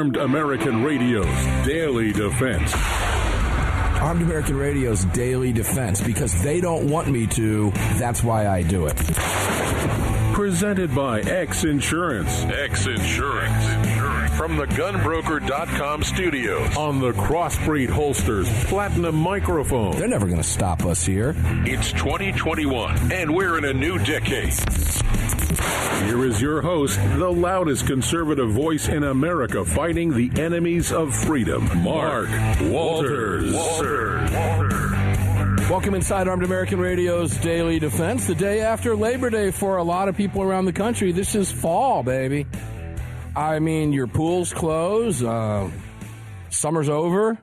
Armed American Radio's Daily Defense. Armed American Radio's Daily Defense. Because they don't want me to, that's why I do it. Presented by X Insurance. X Insurance. From the gunbroker.com studios on the Crossbreed Holsters Platinum Microphone. They're never going to stop us here. It's 2021, and we're in a new decade. Here is your host, the loudest conservative voice in America fighting the enemies of freedom, Mark Walters. Welcome inside Armed American Radio's Daily Defense. The day after Labor Day for a lot of people around the country. This is fall, baby. I mean, your pool's closed. Summer's over.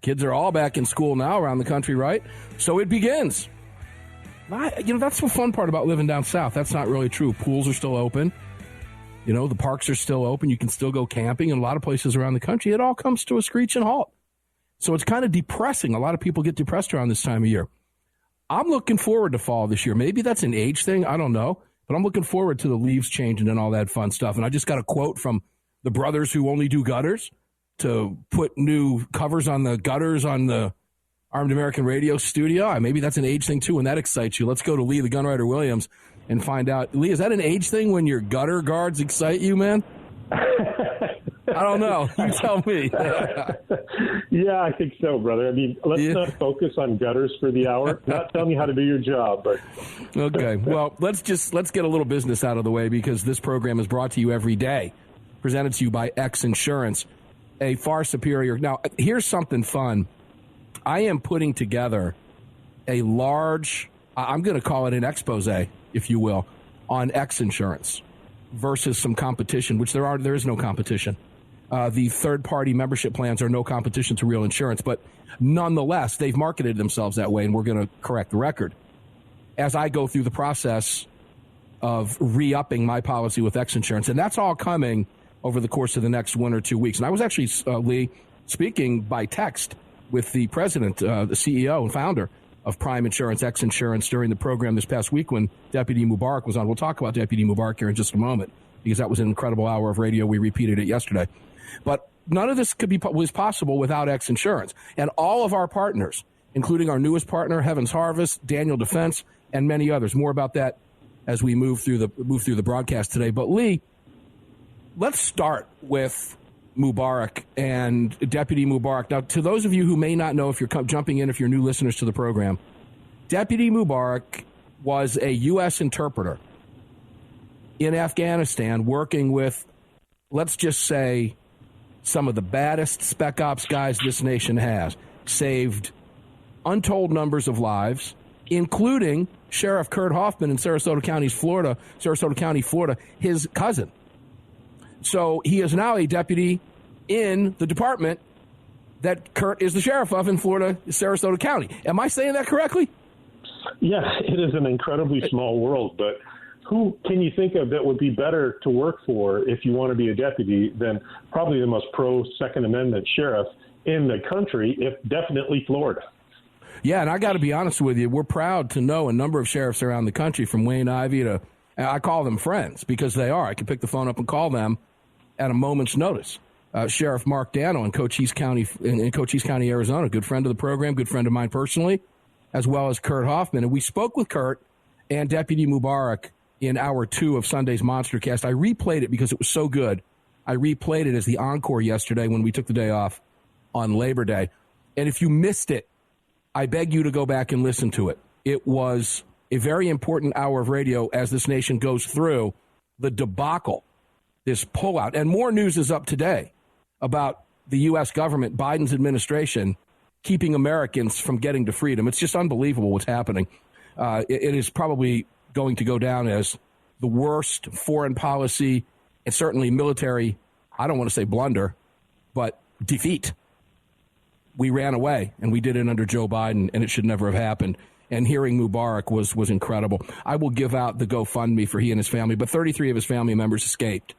Kids are all back in school now around the country, right? So it begins. That's the fun part about living down south. That's not really true. Pools are still open. The parks are still open. You can still go camping in a lot of places around the country. It all comes to a screeching halt. So it's kind of depressing. A lot of people get depressed around this time of year. I'm looking forward to fall this year. Maybe that's an age thing. I don't know. But I'm looking forward to the leaves changing and all that fun stuff. And I just got a quote from the brothers who only do gutters to put new covers on the gutters on the Armed American Radio studio. Maybe that's an age thing, too, and that excites you. Let's go to Lee, the Gunwriter Williams, and find out. Lee, is that an age thing when your gutter guards excite you, man? I don't know. You tell me. Yeah, I think so, brother. I mean, let's not focus on gutters for the hour. Not telling you how to do your job, but okay. Well, let's get a little business out of the way because this program is brought to you every day, presented to you by X Insurance, a far superior. Now, here's something fun. I am putting together a large, I'm going to call it an expose, if you will, on X Insurance versus some competition, which there is no competition. The third-party membership plans are no competition to real insurance, but nonetheless, they've marketed themselves that way, and we're going to correct the record. As I go through the process of re-upping my policy with X Insurance, and that's all coming over the course of the next 1 or 2 weeks. And I was actually, Lee, speaking by text with the president, the CEO and founder of Prime Insurance, X Insurance, during the program this past week when Deputy Mubarak was on. We'll talk about Deputy Mubarak here in just a moment because that was an incredible hour of radio. We repeated it yesterday. But none of this was possible without X Insurance. And all of our partners, including our newest partner, Heaven's Harvest, Daniel Defense, and many others. More about that as we move through the broadcast today. But Lee, let's start with Mubarak and Deputy Mubarak. Now, to those of you who may not know, if you're jumping in, if you're new listeners to the program, Deputy Mubarak was a U.S. interpreter in Afghanistan working with, let's just say, some of the baddest spec ops guys this nation has. Saved untold numbers of lives, including Sheriff Kurt Hoffman in Sarasota County, Florida, his cousin. So he is now a deputy in the department that Kurt is the sheriff of in Florida, Sarasota County. Am I saying that correctly? Yeah, it is an incredibly small world, but who can you think of that would be better to work for if you want to be a deputy than probably the most pro-Second Amendment sheriff in the country, if definitely Florida? Yeah, and I got to be honest with you, we're proud to know a number of sheriffs around the country, from Wayne Ivey to, I call them friends because they are. I can pick the phone up and call them at a moment's notice. Sheriff Mark Dano in Cochise County, Arizona, good friend of the program, good friend of mine personally, as well as Kurt Hoffman. And we spoke with Kurt and Deputy Mubarak in hour 2 of Sunday's Monstercast. I replayed it because it was so good. I replayed it as the encore yesterday when we took the day off on Labor Day. And if you missed it, I beg you to go back and listen to it. It was a very important hour of radio as this nation goes through the debacle, this pullout. And more news is up today about the U.S. government, Biden's administration, keeping Americans from getting to freedom. It's just unbelievable what's happening. It is probably going to go down as the worst foreign policy and certainly military, I don't want to say blunder, but defeat. We ran away, and we did it under Joe Biden, and it should never have happened. And hearing Mubarak was incredible. I will give out the GoFundMe for he and his family, but 33 of his family members escaped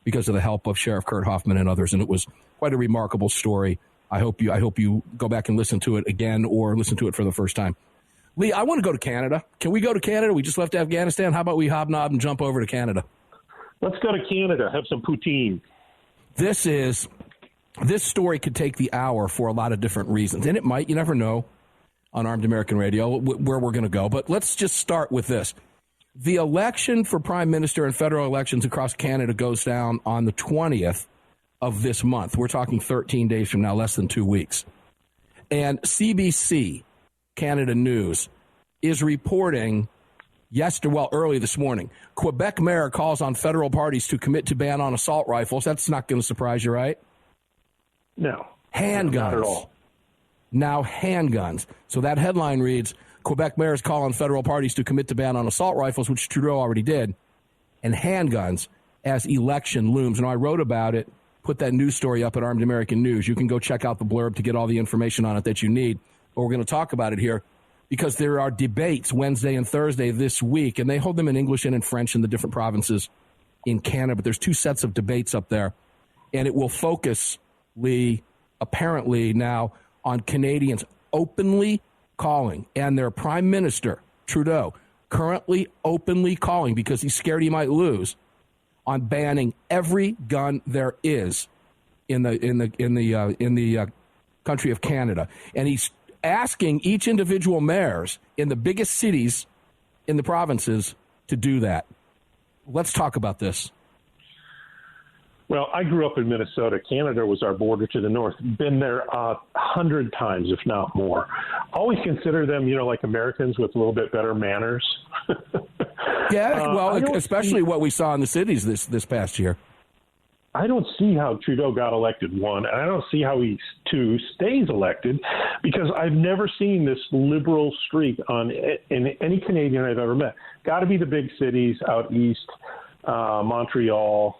because of the help of Sheriff Kurt Hoffman and others, and it was quite a remarkable story. I hope you go back and listen to it again or listen to it for the first time. Lee, I want to go to Canada. Can we go to Canada? We just left Afghanistan. How about we hobnob and jump over to Canada? Let's go to Canada. Have some poutine. This is this story could take the hour for a lot of different reasons, and it might. You never know on Armed American Radio where we're going to go. But let's just start with this. The election for prime minister and federal elections across Canada goes down on the 20th of this month. We're talking 13 days from now, less than 2 weeks. And CBC, Canada News, is reporting early this morning, Quebec mayor calls on federal parties to commit to ban on assault rifles. That's not going to surprise you, right? No. Handguns. Not at all. Now handguns. So that headline reads, Quebec mayors call on federal parties to commit to ban on assault rifles, which Trudeau already did, and handguns as election looms. And I wrote about it, put that news story up at Armed American News. You can go check out the blurb to get all the information on it that you need. But we're going to talk about it here because there are debates Wednesday and Thursday this week, and they hold them in English and in French in the different provinces in Canada. But there's 2 sets of debates up there, and it will focus, Lee, apparently now on Canadians openly calling, and their prime minister, Trudeau, currently openly calling, because he's scared he might lose, on banning every gun there is in the country of Canada. And he's asking each individual mayors in the biggest cities in the provinces to do that. Let's talk about this. Well, I grew up in Minnesota. Canada was our border to the north. Been there 100 times, if not more. Always consider them, like Americans with a little bit better manners. Yeah, well, especially what we saw in the cities this past year. I don't see how Trudeau got elected, one, and I don't see how he, two, stays elected, because I've never seen this liberal streak in any Canadian I've ever met. Got to be the big cities out east, Montreal.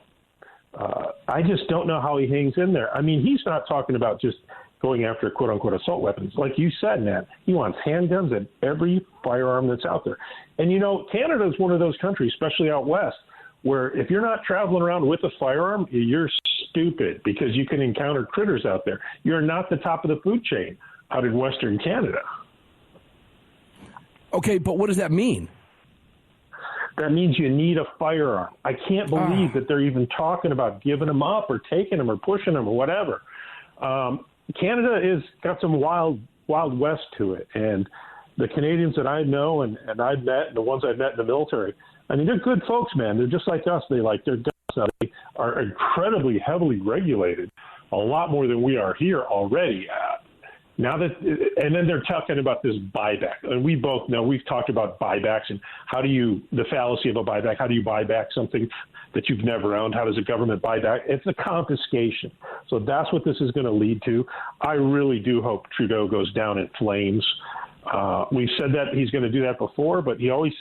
I just don't know how he hangs in there. I mean, he's not talking about just going after quote-unquote assault weapons. Like you said, Nat, he wants handguns and every firearm that's out there. And, Canada is one of those countries, especially out west, where if you're not traveling around with a firearm, you're stupid, because you can encounter critters out there. You're not the top of the food chain out in Western Canada. Okay, but what does that mean? That means you need a firearm. I can't believe that they're even talking about giving them up or taking them or pushing them or whatever. Canada is got some wild west to it. And the Canadians that I know and I've met, and the ones I've met in the military, I mean, they're good folks, man. They're just like us. They like their guns. They are incredibly heavily regulated, a lot more than we are here already. And then they're talking about this buyback. And we both know, we've talked about buybacks and the fallacy of a buyback. How do you buy back something that you've never owned? How does a government buy back? It's a confiscation. So that's what this is going to lead to. I really do hope Trudeau goes down in flames. We've said that he's going to do that before, but he always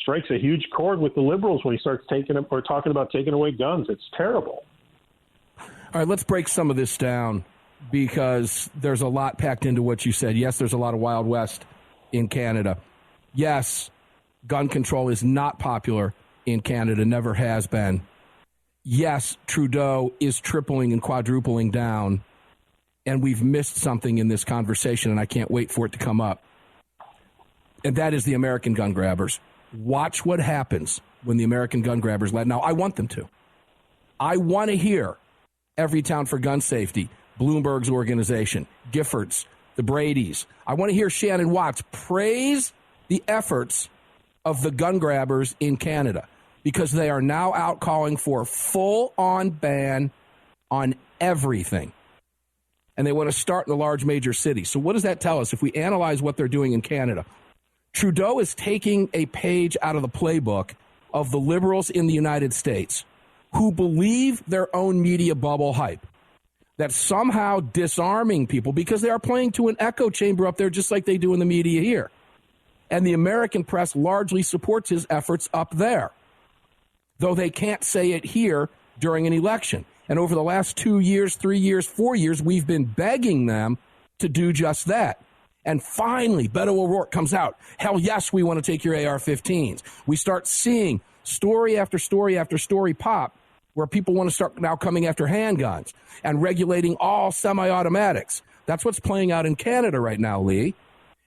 strikes a huge chord with the Liberals when he starts talking about taking away guns. It's terrible. All right, let's break some of this down, because there's a lot packed into what you said. Yes, there's a lot of Wild West in Canada. Yes, gun control is not popular in Canada, never has been. Yes, Trudeau is tripling and quadrupling down, and we've missed something in this conversation, and I can't wait for it to come up. And that is the American gun grabbers. Watch what happens when the American gun grabbers let. Now, I want them to. I want to hear Everytown for Gun Safety, Bloomberg's organization, Giffords, the Bradys. I want to hear Shannon Watts praise the efforts of the gun grabbers in Canada, because they are now out calling for a full-on ban on everything. And they want to start in the large major cities. So what does that tell us if we analyze what they're doing in Canada? Trudeau is taking a page out of the playbook of the liberals in the United States, who believe their own media bubble hype, that somehow disarming people, because they are playing to an echo chamber up there just like they do in the media here. And the American press largely supports his efforts up there, though they can't say it here during an election. And over the last 2 years, 3 years, 4 years, we've been begging them to do just that. And finally, Beto O'Rourke comes out. Hell yes, we want to take your AR-15s. We start seeing story after story after story pop where people want to start now coming after handguns and regulating all semi-automatics. That's what's playing out in Canada right now, Lee.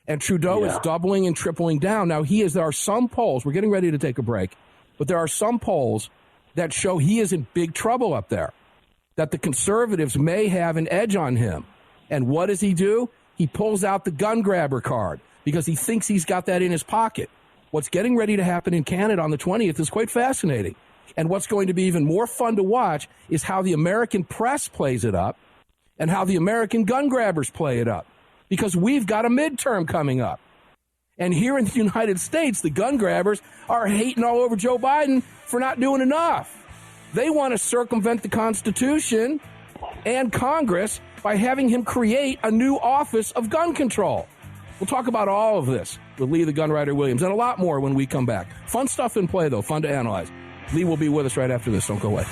And Trudeau is doubling and tripling down. Now, there are some polls, we're getting ready to take a break, but there are some polls that show he is in big trouble up there, that the conservatives may have an edge on him. And what does he do? He pulls out the gun grabber card because he thinks he's got that in his pocket. What's getting ready to happen in Canada on the 20th is quite fascinating. And what's going to be even more fun to watch is how the American press plays it up and how the American gun grabbers play it up. Because we've got a midterm coming up. And here in the United States, the gun grabbers are hating all over Joe Biden for not doing enough. They want to circumvent the Constitution and Congress by having him create a new office of gun control. We'll talk about all of this with Lee the Gun Writer Williams and a lot more when we come back. Fun stuff in play, though. Fun to analyze. Lee will be with us right after this. Don't go away.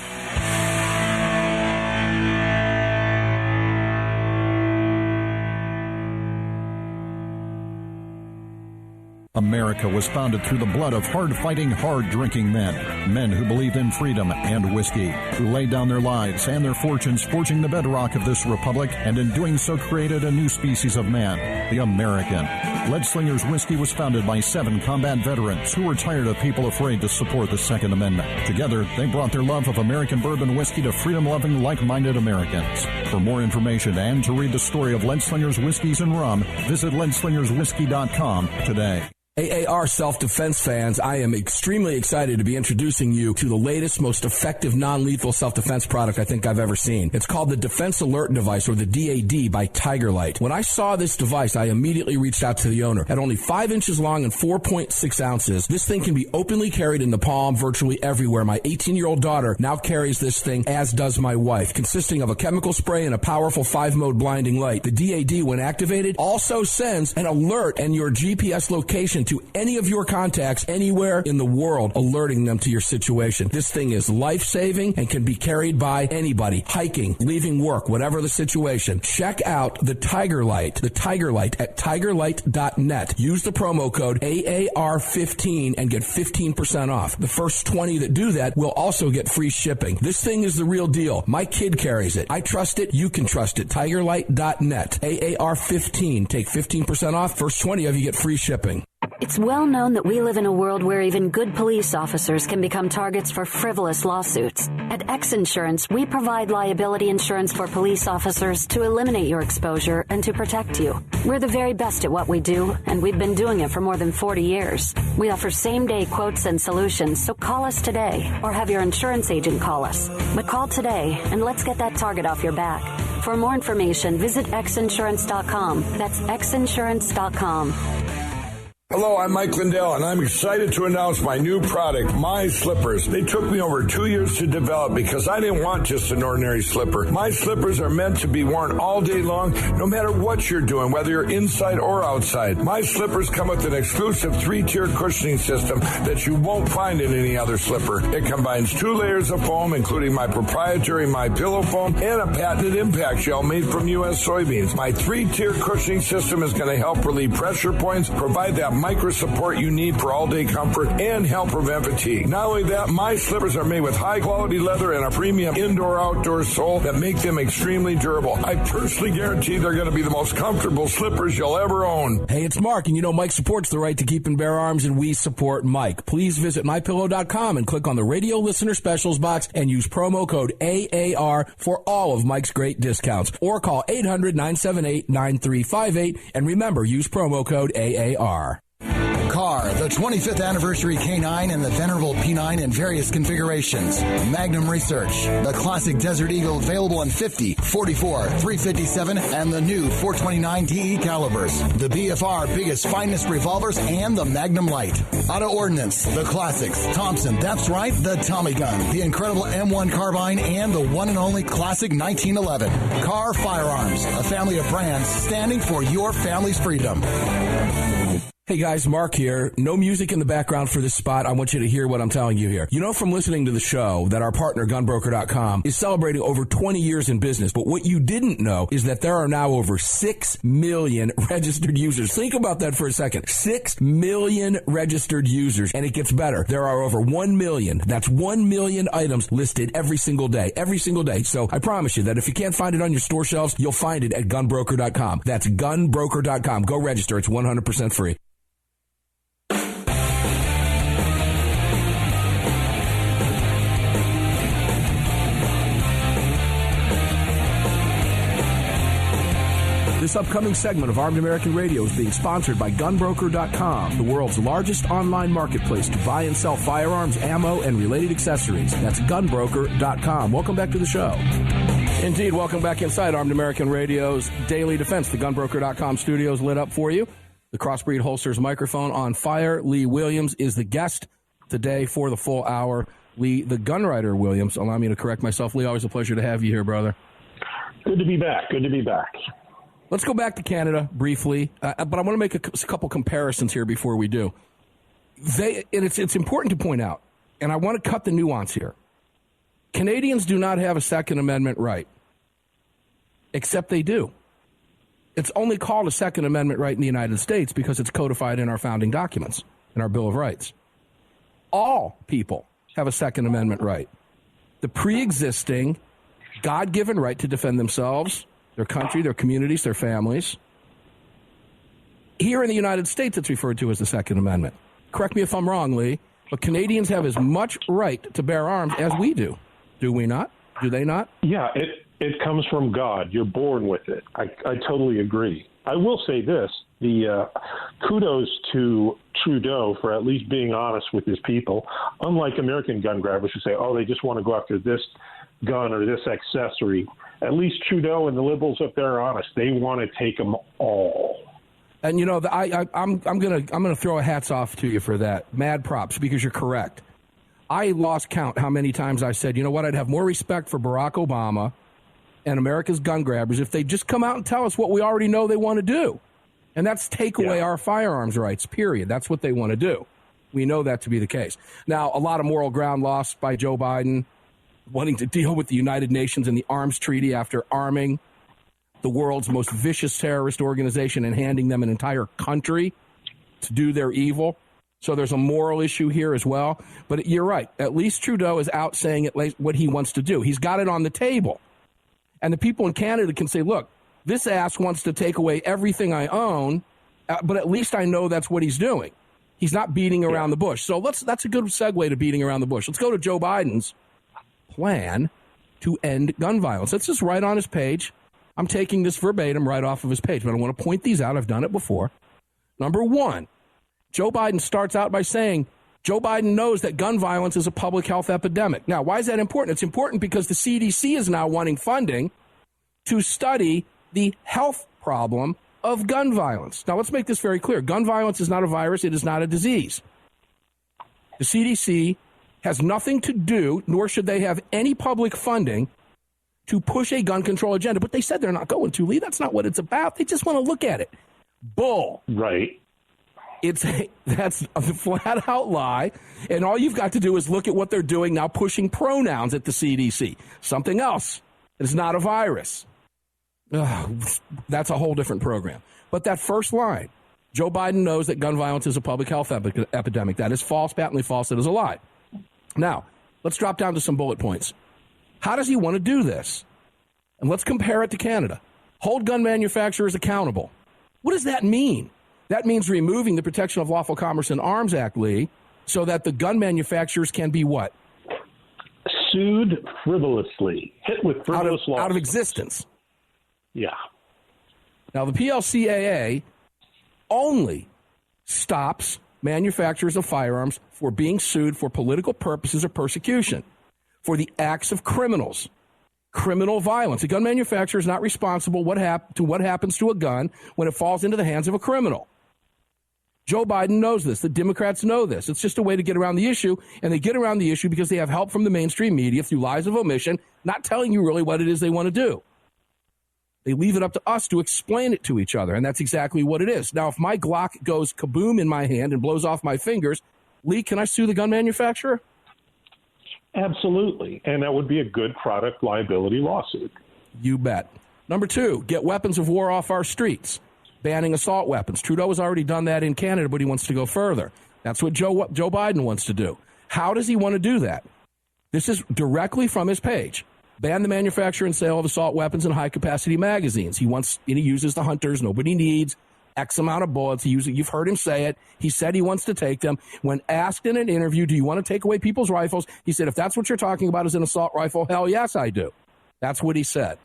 America was founded through the blood of hard-fighting, hard-drinking men. Men who believed in freedom and whiskey, who laid down their lives and their fortunes forging the bedrock of this republic, and in doing so created a new species of man, the American. Leadslinger's Whiskey was founded by 7 combat veterans who were tired of people afraid to support the Second Amendment. Together, they brought their love of American bourbon whiskey to freedom-loving, like-minded Americans. For more information and to read the story of Leadslinger's Whiskeys and Rum, visit leadslingerswhiskey.com today. AAR self-defense fans, I am extremely excited to be introducing you to the latest, most effective non-lethal self-defense product I think I've ever seen. It's called the Defense Alert Device, or the DAD, by Tiger Light. When I saw this device, I immediately reached out to the owner. At only 5 inches long and 4.6 ounces, this thing can be openly carried in the palm virtually everywhere. My 18-year-old daughter now carries this thing, as does my wife. Consisting of a chemical spray and a powerful 5-mode blinding light, the DAD, when activated, also sends an alert and your GPS location to any of your contacts anywhere in the world, alerting them to your situation. This thing is life-saving and can be carried by anybody, hiking, leaving work, whatever the situation. Check out the Tiger Light at tigerlight.net. Use the promo code AAR15 and get 15% off. The first 20 that do that will also get free shipping. This thing is the real deal. My kid carries it. I trust it. You can trust it. tigerlight.net. AAR15. Take 15% off. First 20 of you get free shipping. It's well known that we live in a world where even good police officers can become targets for frivolous lawsuits. At X Insurance, we provide liability insurance for police officers to eliminate your exposure and to protect you. We're the very best at what we do, and we've been doing it for more than 40 years. We offer same-day quotes and solutions, so call us today or have your insurance agent call us. But call today, and let's get that target off your back. For more information, visit xinsurance.com. That's xinsurance.com. Hello, I'm Mike Lindell, and I'm excited to announce my new product, My Slippers. They took me over 2 years to develop because I didn't want just an ordinary slipper. My slippers are meant to be worn all day long, no matter what you're doing, whether you're inside or outside. My slippers come with an exclusive 3-tier cushioning system that you won't find in any other slipper. It combines 2 layers of foam, including my proprietary My Pillow foam and a patented impact gel made from U.S. soybeans. My 3-tier cushioning system is going to help relieve pressure points, provide that micro support you need for all-day comfort, and help prevent fatigue. Not only that, my slippers are made with high-quality leather and a premium indoor-outdoor sole that make them extremely durable. I personally guarantee they're going to be the most comfortable slippers you'll ever own. Hey, it's Mark, and you know Mike supports the right to keep and bear arms, and we support Mike. Please visit mypillow.com and click on the radio listener specials box and use promo code AAR for all of Mike's great discounts. Or call 800-978-9358, and remember, use promo code AAR. Car, the 25th anniversary K9 and the venerable P9 in various configurations. Magnum Research, the classic Desert Eagle available in 50, 44, 357, and the new 429 DE calibers. The BFR biggest, finest revolvers, and the Magnum Light. Auto Ordnance, the classics. Thompson, that's right, the Tommy gun, the incredible M1 carbine, and the one and only classic 1911. Car Firearms, a family of brands standing for your family's freedom. Hey guys, Mark here. No music in the background for this spot. I want you to hear what I'm telling you here. You know from listening to the show that our partner, gunbroker.com, is celebrating over 20 years in business. But what you didn't know is that there are now over 6 million registered users. Think about that for a second. 6 million registered users. And it gets better. There are over 1 million. That's 1 million items listed every single day. Every single day. So I promise you that if you can't find it on your store shelves, you'll find it at gunbroker.com. That's gunbroker.com. Go register. It's 100% free. This upcoming segment of Armed American Radio is being sponsored by Gunbroker.com, the world's largest online marketplace to buy and sell firearms, ammo, and related accessories. That's Gunbroker.com. Welcome back to the show. Indeed, welcome back inside Armed American Radio's Daily Defense. The Gunbroker.com studios lit up for you. The Crossbreed Holsters microphone on fire. Lee Williams is the guest today for the full hour. Lee, the Gunwriter Williams. Allow me to correct myself. Lee, always a pleasure to have you here, brother. Good to be back. Good to be back. Let's go back to Canada briefly, but I want to make a couple comparisons here before we do. It's important to point out, and I want to cut the nuance here. Canadians do not have a Second Amendment right, except they do. It's only called a Second Amendment right in the United States because it's codified in our founding documents, in our Bill of Rights. All people have a Second Amendment right. The pre-existing, God-given right to defend themselves, their country, their communities, their families. Here in the United States, it's referred to as the Second Amendment. Correct me if I'm wrong, Lee, but Canadians have as much right to bear arms as we do. Do we not? Do they not? Yeah, it comes from God. You're born with it. I totally agree. I will say this, the kudos to Trudeau for at least being honest with his people, unlike American gun grabbers who say, oh, they just want to go after this gun or this accessory. At least Trudeau and the liberals up there are honest. They want to take them all. And, you know, I'm gonna throw a hats off to you for that. Mad props, because you're correct. I lost count how many times I said, you know what, I'd have more respect for Barack Obama and America's gun grabbers if they just come out and tell us what we already know they want to do. And that's take away our firearms rights, period. That's what they want to do. We know that to be the case. Now, a lot of moral ground lost by Joe Biden, wanting to deal with the United Nations and the arms treaty after arming the world's most vicious terrorist organization and handing them an entire country to do their evil. So there's a moral issue here as well. But you're right. At least Trudeau is out saying what he wants to do. He's got it on the table. And the people in Canada can say, look, this ass wants to take away everything I own, but at least I know that's what he's doing. He's not beating around the bush. So that's a good segue to beating around the bush. Let's go to Joe Biden's plan to end gun violence. That's just right on his page. I'm taking this verbatim right off of his page, but I want to point these out. I've done it before. Number one, Joe Biden starts out by saying Joe Biden knows that gun violence is a public health epidemic. Now, why is that important? It's important because the CDC is now wanting funding to study the health problem of gun violence. Now, let's make this very clear. Gun violence is not a virus. It is not a disease. The CDC has nothing to do, nor should they have any public funding to push a gun control agenda. But they said they're not going to, Lee. That's not what it's about. They just want to look at it. Bull. Right. That's a flat-out lie, and all you've got to do is look at what they're doing now, pushing pronouns at the CDC. Something else. It's not a virus. That's a whole different program. But that first line, Joe Biden knows that gun violence is a public health epidemic. That is false, patently false. It is a lie. Now, let's drop down to some bullet points. How does he want to do this? And let's compare it to Canada. Hold gun manufacturers accountable. What does that mean? That means removing the Protection of Lawful Commerce in Arms Act, Lee, so that the gun manufacturers can be what? Sued frivolously. Hit with frivolous laws. Out of existence. Yeah. Now, the PLCAA only stops manufacturers of firearms for being sued for political purposes or persecution, for the acts of criminals, criminal violence. A gun manufacturer is not responsible what happens to a gun when it falls into the hands of a criminal. Joe Biden knows this. The Democrats know this. It's just a way to get around the issue, and they get around the issue because they have help from the mainstream media through lies of omission, not telling you really what it is they want to do. They leave it up to us to explain it to each other, and that's exactly what it is. Now, if my Glock goes kaboom in my hand and blows off my fingers, Lee, can I sue the gun manufacturer? Absolutely, and that would be a good product liability lawsuit. You bet. Number two, get weapons of war off our streets. Banning assault weapons. Trudeau has already done that in Canada, but he wants to go further. That's what Joe Biden wants to do. How does he want to do that? This is directly from his page. Ban the manufacture and sale of assault weapons and high-capacity magazines. He uses the hunters. Nobody needs X amount of bullets. You've heard him say it. He said he wants to take them. When asked in an interview, do you want to take away people's rifles? He said, if that's what you're talking about is an assault rifle, hell yes, I do. That's what he said.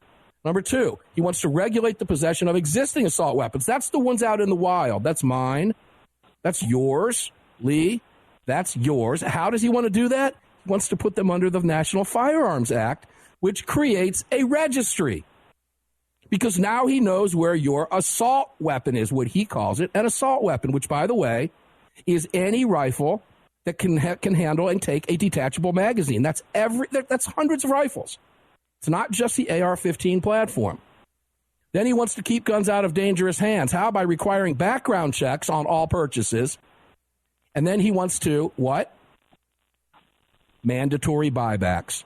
Number 2, he wants to regulate the possession of existing assault weapons. That's the ones out in the wild. That's mine. That's yours, Lee. That's yours. How does he want to do that? He wants to put them under the National Firearms Act, which creates a registry. Because now he knows where your assault weapon is, what he calls it, an assault weapon, which, by the way, is any rifle that can handle and take a detachable magazine. That's hundreds of rifles. It's not just the AR-15 platform. Then he wants to keep guns out of dangerous hands. How? By requiring background checks on all purchases. And then he wants to, what? Mandatory buybacks.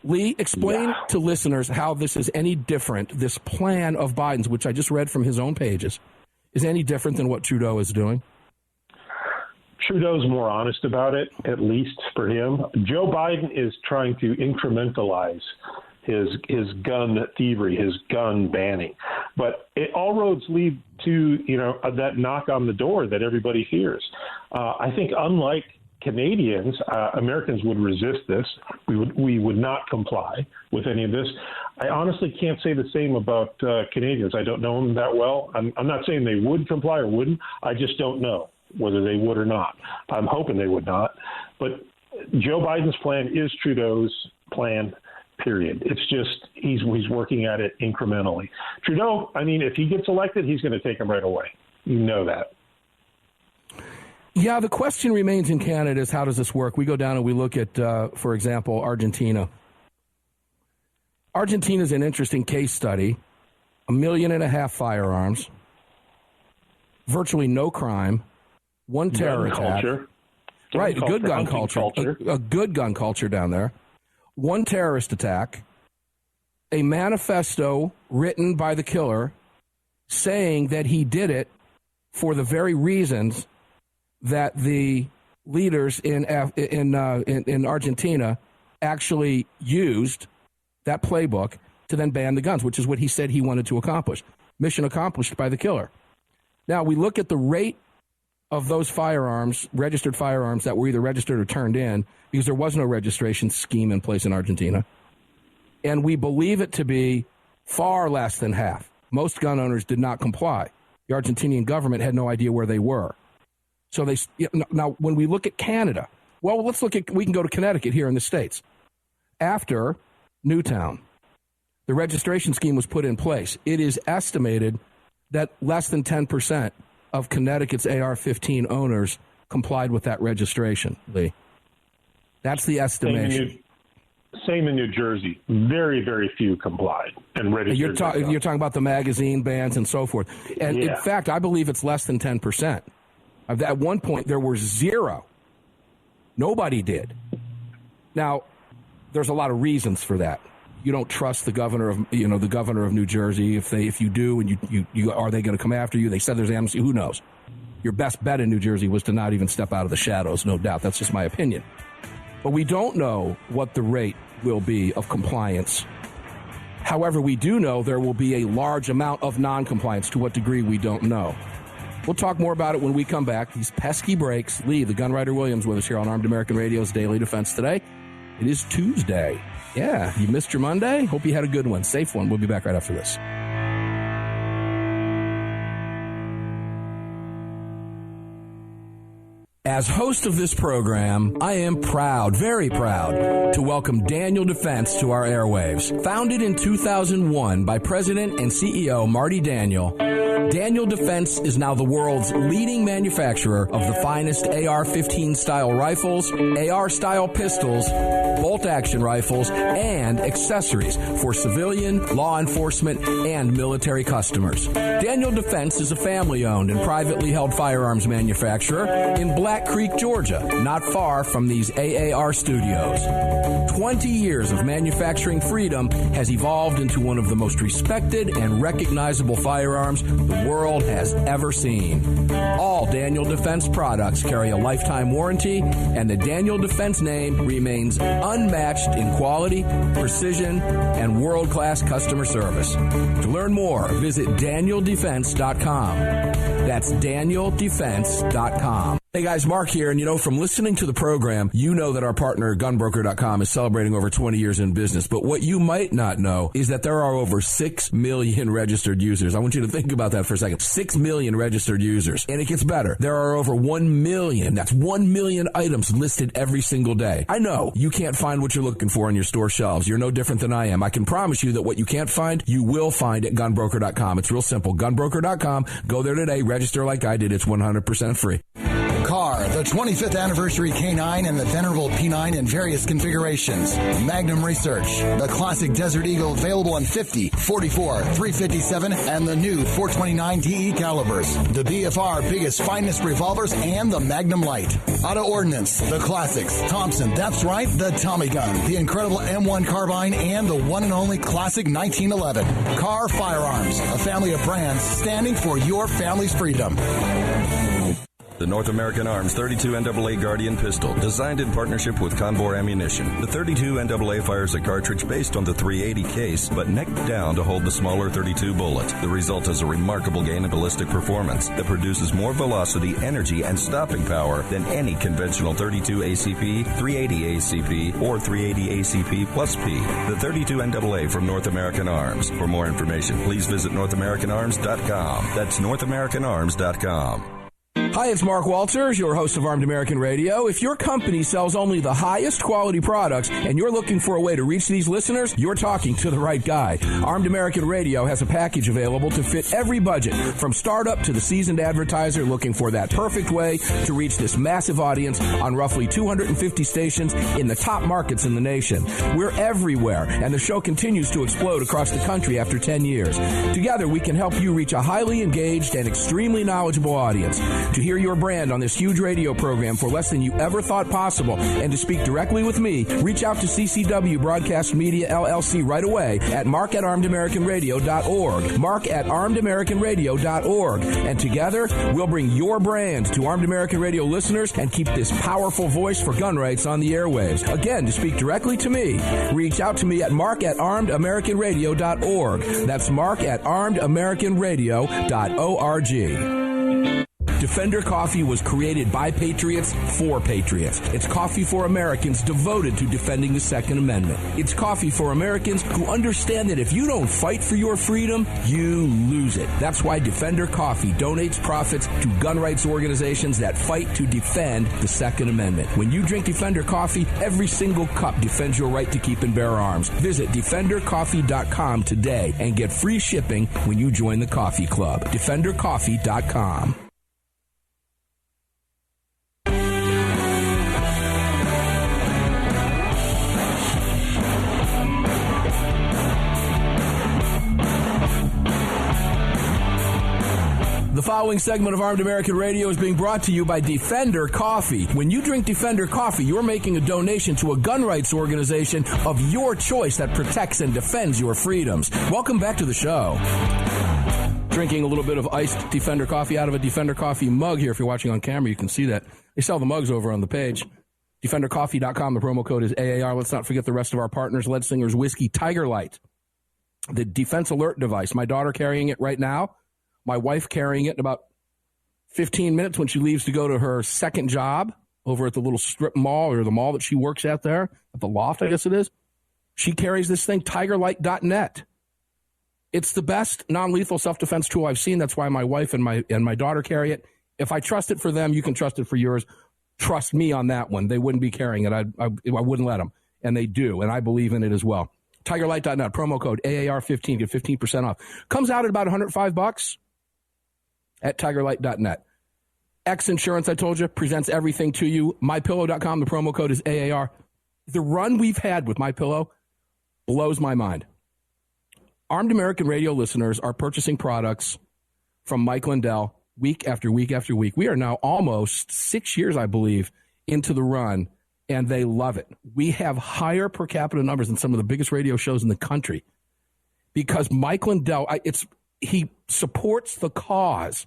Lee, explain to listeners how this is any different, this plan of Biden's, which I just read from his own pages, is any different than what Trudeau is doing? Trudeau's more honest about it, at least for him. Joe Biden is trying to incrementalize his gun thievery, his gun banning. But all roads lead to, that knock on the door that everybody fears. I think unlike Canadians, Americans would resist this. We would not comply with any of this. I honestly can't say the same about Canadians. I don't know them that well. I'm not saying they would comply or wouldn't. I just don't know whether they would or not. I'm hoping they would not. But Joe Biden's plan is Trudeau's plan, period. It's just he's working at it incrementally. Trudeau, if he gets elected, he's going to take him right away. You know that. Yeah, the question remains in Canada is how does this work? We go down and we look at, for example, Argentina. Argentina is an interesting case study. 1.5 million firearms, virtually no crime, one terror attack. Right, a good gun culture. A good gun culture down there. One terrorist attack, a manifesto written by the killer saying that he did it for the very reasons that the leaders in Argentina actually used that playbook to then ban the guns, which is what he said he wanted to accomplish. Mission accomplished by the killer. Now, we look at the rate of those firearms, registered firearms that were either registered or turned in, because there was no registration scheme in place in Argentina. And we believe it to be far less than half. Most gun owners did not comply. The Argentinian government had no idea where they were. So now, when we look at Canada, well, we can go to Connecticut here in the States. After Newtown, the registration scheme was put in place. It is estimated that less than 10% of Connecticut's AR-15 owners complied with that registration, Lee. That's the estimation. Same in New Jersey. Very, very few complied and registered. You're talking about the magazine bans and so forth. And in fact, I believe it's less than 10%. At one point, there were zero. Nobody did. Now, there's a lot of reasons for that. You don't trust the governor of New Jersey. If you do, and you are they going to come after you? They said there's amnesty. Who knows? Your best bet in New Jersey was to not even step out of the shadows, no doubt. That's just my opinion. But we don't know what the rate will be of compliance. However, we do know there will be a large amount of non-compliance. To what degree, we don't know. We'll talk more about it when we come back. These pesky breaks. Lee, the Gunwriter Williams, with us here on Armed American Radio's Daily Defense Today. It is Tuesday. Yeah, you missed your Monday? Hope you had a good one. Safe one. We'll be back right after this. As host of this program, I am proud, very proud, to welcome Daniel Defense to our airwaves. Founded in 2001 by President and CEO Marty Daniel, Daniel Defense is now the world's leading manufacturer of the finest AR-15 style rifles, AR style pistols, bolt-action rifles, and accessories for civilian, law enforcement, and military customers. Daniel Defense is a family-owned and privately held firearms manufacturer in Black Creek, Georgia, not far from these AAR studios. 20 years of manufacturing freedom has evolved into one of the most respected and recognizable firearms the world has ever seen. All Daniel Defense products carry a lifetime warranty, and the Daniel Defense name remains unmatched in quality, precision, and world-class customer service. To learn more, visit DanielDefense.com. That's DanielDefense.com. Hey guys, Mark here, and from listening to the program, you know that our partner gunbroker.com is celebrating over 20 years in business, but what you might not know is that there are over 6 million registered users. I want you to think about that for a second. 6 million registered users, and it gets better. There are over 1 million, that's 1 million items listed every single day. I know you can't find what you're looking for on your store shelves. You're no different than I am. I can promise you that what you can't find, you will find at gunbroker.com. It's real simple. Gunbroker.com. Go there today. Register like I did. It's 100% free. Car, the 25th anniversary K9 and the venerable P9 in various configurations. Magnum Research, the classic Desert Eagle available in 50, 44, 357, and the new 429 DE calibers. The BFR biggest, finest revolvers and the Magnum Light. Auto Ordnance, the classics. Thompson, that's right, the Tommy gun. The incredible M1 carbine and the one and only classic 1911. Car Firearms, a family of brands standing for your family's freedom. The North American Arms 32 NAA Guardian pistol, designed in partnership with Conbor Ammunition. The 32 NAA fires a cartridge based on the 380 case, but necked down to hold the smaller 32 bullet. The result is a remarkable gain in ballistic performance that produces more velocity, energy, and stopping power than any conventional 32 ACP, 380 ACP, or 380 ACP plus P. The 32 NAA from North American Arms. For more information, please visit NorthAmericanArms.com. That's NorthAmericanArms.com. Hi, it's Mark Walters, your host of Armed American Radio. If your company sells only the highest quality products and you're looking for a way to reach these listeners, you're talking to the right guy. Armed American Radio has a package available to fit every budget, from startup to the seasoned advertiser looking for that perfect way to reach this massive audience on roughly 250 stations in the top markets in the nation. We're everywhere, and the show continues to explode across the country after 10 years. Together, we can help you reach a highly engaged and extremely knowledgeable audience. To hear your brand on this huge radio program for less than you ever thought possible and to speak directly with me, reach out to CCW Broadcast Media LLC right away at mark@armedamericanradio.org. mark@armedamericanradio.org. And together, we'll bring your brand to Armed American Radio listeners and keep this powerful voice for gun rights on the airwaves. Again, to speak directly to me, reach out to me at mark@armedamericanradio.org. That's mark@armedamericanradio.org. Defender Coffee was created by patriots for patriots. It's coffee for Americans devoted to defending the Second Amendment. It's coffee for Americans who understand that if you don't fight for your freedom, you lose it. That's why Defender Coffee donates profits to gun rights organizations that fight to defend the Second Amendment. When you drink Defender Coffee, every single cup defends your right to keep and bear arms. Visit DefenderCoffee.com today and get free shipping when you join the coffee club. DefenderCoffee.com. The following segment of Armed American Radio is being brought to you by Defender Coffee. When you drink Defender Coffee, you're making a donation to a gun rights organization of your choice that protects and defends your freedoms. Welcome back to the show. Drinking a little bit of iced Defender Coffee out of a Defender Coffee mug here. If you're watching on camera, you can see that. They sell the mugs over on the page. DefenderCoffee.com. The promo code is AAR. Let's not forget the rest of our partners. Lead Singer's Whiskey, Tiger Light, the Defense Alert device. My daughter carrying it right now. My wife carrying it in about 15 minutes when she leaves to go to her second job over at the little strip mall, or the mall that she works at there, at the Loft, I guess it is. She carries this thing, tigerlight.net. It's the best non-lethal self-defense tool I've seen. That's why my wife and my daughter carry it. If I trust it for them, you can trust it for yours. Trust me on that one. They wouldn't be carrying it. I wouldn't let them. And they do, and I believe in it as well. Tigerlight.net, promo code AAR15, get 15% off. Comes out at about $105 at tigerlight.net. X Insurance, I told you, presents everything to you. MyPillow.com, the promo code is AAR. The run we've had with MyPillow blows my mind. Armed American Radio listeners are purchasing products from Mike Lindell week after week after week. We are now almost 6 years, I believe, into the run, and they love it. We have higher per capita numbers than some of the biggest radio shows in the country because Mike Lindell, he supports the cause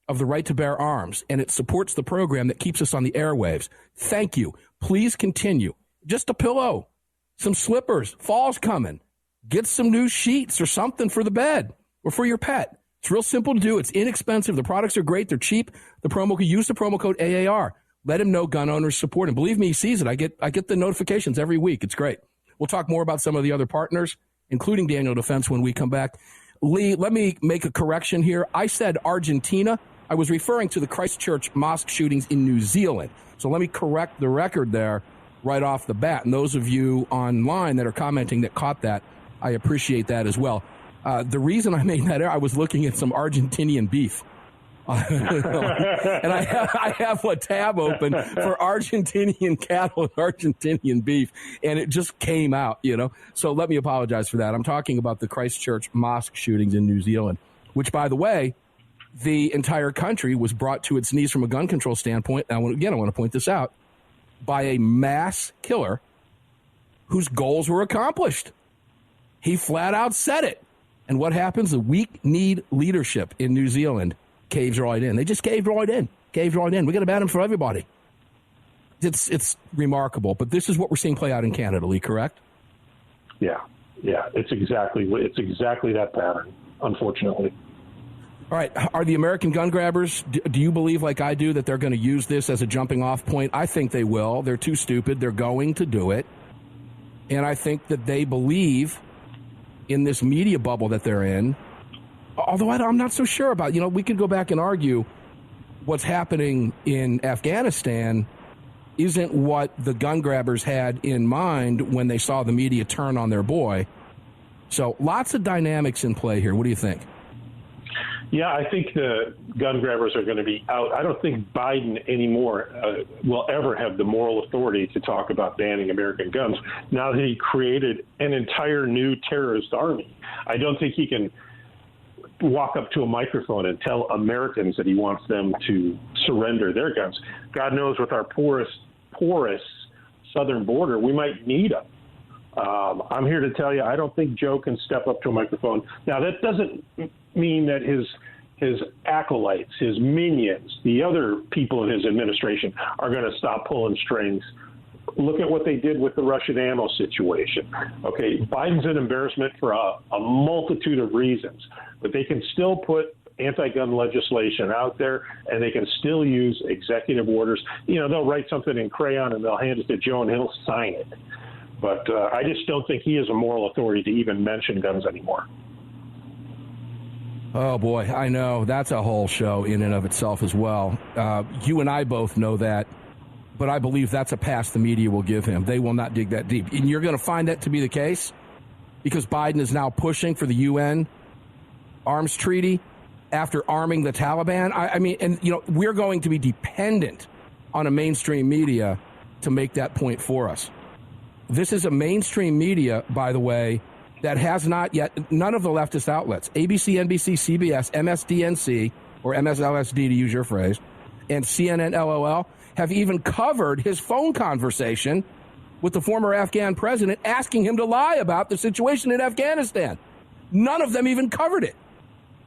of the right to bear arms, and it supports the program that keeps us on the airwaves. Thank you. Please continue. Just a pillow, some slippers, fall's coming. Get some new sheets or something for the bed or for your pet. It's real simple to do. It's inexpensive. The products are great. They're cheap. Use the promo code AAR. Let him know gun owners support him. Believe me, he sees it. I get the notifications every week. It's great. We'll talk more about some of the other partners, including Daniel Defense, when we come back. Lee, let me make a correction here. I said Argentina. I was referring to the Christchurch mosque shootings in New Zealand. So let me correct the record there right off the bat. And those of you online that are commenting that caught that, I appreciate that as well. The reason I made that error, I was looking at some Argentinian beef. And I have a tab open for Argentinian cattle and Argentinian beef, and it just came out, So let me apologize for that. I'm talking about the Christchurch mosque shootings in New Zealand, which, by the way, the entire country was brought to its knees from a gun control standpoint. Now, again, I want to point this out, by a mass killer whose goals were accomplished. He flat out said it. And what happens? The weak-kneed leadership in New Zealand caves right in. They just caved right in. We got to ban them for everybody. It's remarkable. But this is what we're seeing play out in Canada, Lee, correct? Yeah. It's exactly that pattern, unfortunately. All right. Are the American gun grabbers, do you believe, like I do, that they're going to use this as a jumping-off point? I think they will. They're too stupid. They're going to do it. And I think that they believe in this media bubble that they're in, although I'm not so sure about. We could go back and argue what's happening in Afghanistan isn't what the gun grabbers had in mind when they saw the media turn on their boy. So lots of dynamics in play here. What do you think? Yeah, I think the gun grabbers are going to be out. I don't think Biden anymore will ever have the moral authority to talk about banning American guns now that he created an entire new terrorist army. I don't think he can walk up to a microphone and tell Americans that he wants them to surrender their guns. God knows with our porous southern border, we might need them. I'm here to tell you, I don't think Joe can step up to a microphone. Now, that doesn't mean that his acolytes, his minions, the other people in his administration are going to stop pulling strings. Look at what they did with the Russian ammo situation. Okay, Biden's an embarrassment for a multitude of reasons, but they can still put anti-gun legislation out there, and they can still use executive orders. They'll write something in crayon and they'll hand it to Joe and he'll sign it. But I just don't think he has a moral authority to even mention guns anymore. Oh, boy, I know. That's a whole show in and of itself as well. You and I both know that, but I believe that's a pass the media will give him. They will not dig that deep. And you're going to find that to be the case because Biden is now pushing for the UN arms treaty after arming the Taliban. We're going to be dependent on a mainstream media to make that point for us. This is a mainstream media, by the way, that has not yet, none of the leftist outlets, ABC, NBC, CBS, MSDNC, or MSLSD to use your phrase, and CNN, LOL, have even covered his phone conversation with the former Afghan president asking him to lie about the situation in Afghanistan. None of them even covered it.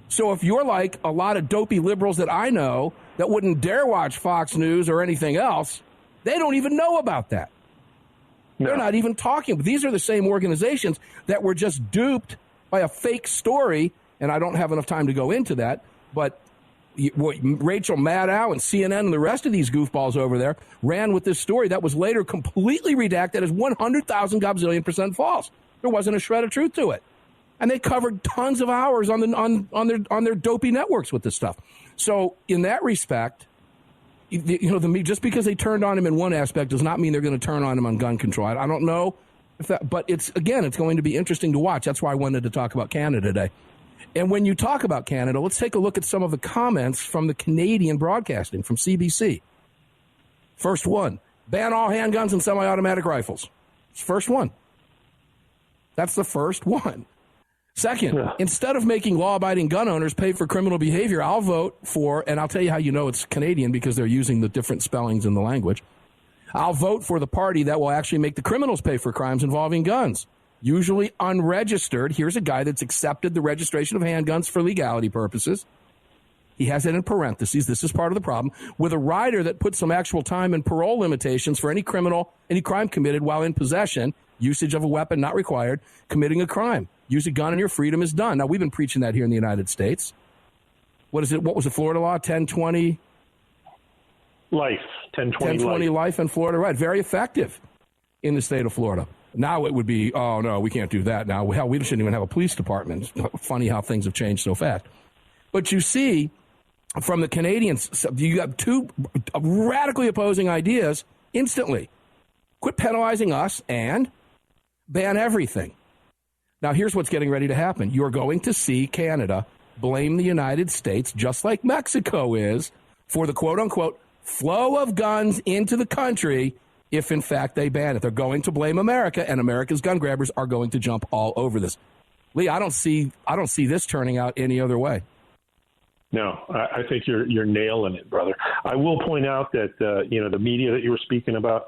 So if you're like a lot of dopey liberals that I know that wouldn't dare watch Fox News or anything else, they don't even know about that. No. They're not even talking. These are the same organizations that were just duped by a fake story, and I don't have enough time to go into that, but Rachel Maddow and CNN and the rest of these goofballs over there ran with this story that was later completely redacted as 100,000 gazillion% false. There wasn't a shred of truth to it. And they covered tons of hours on their dopey networks with this stuff. So in that respect, just because they turned on him in one aspect does not mean they're going to turn on him on gun control. I don't know if that, but it's going to be interesting to watch. That's why I wanted to talk about Canada today. And when you talk about Canada, let's take a look at some of the comments from the Canadian broadcasting from CBC. First one, ban all handguns and semi-automatic rifles. First one. That's the first one. Second, instead of making law-abiding gun owners pay for criminal behavior, I'll vote for, and I'll tell you how you know it's Canadian because they're using the different spellings in the language. I'll vote for the party that will actually make the criminals pay for crimes involving guns. Usually unregistered. Here's a guy that's accepted the registration of handguns for legality purposes. He has it in parentheses. This is part of the problem. With a rider that puts some actual time and parole limitations for any crime committed while in possession, usage of a weapon not required, committing a crime. Use a gun and your freedom is done. Now, we've been preaching that here in the United States. What is it? What was the Florida law? 1020? Life. 1020 life in Florida. Right. Very effective in the state of Florida. Now it would be, oh, no, we can't do that now. Hell, we shouldn't even have a police department. It's funny how things have changed so fast. But you see, from the Canadians, you got two radically opposing ideas instantly. Quit penalizing us and ban everything. Now, here's what's getting ready to happen. You're going to see Canada blame the United States, just like Mexico is, for the quote-unquote flow of guns into the country if, in fact, they ban it. They're going to blame America, and America's gun grabbers are going to jump all over this. Lee, I don't see this turning out any other way. No, I think you're nailing it, brother. I will point out that the media that you were speaking about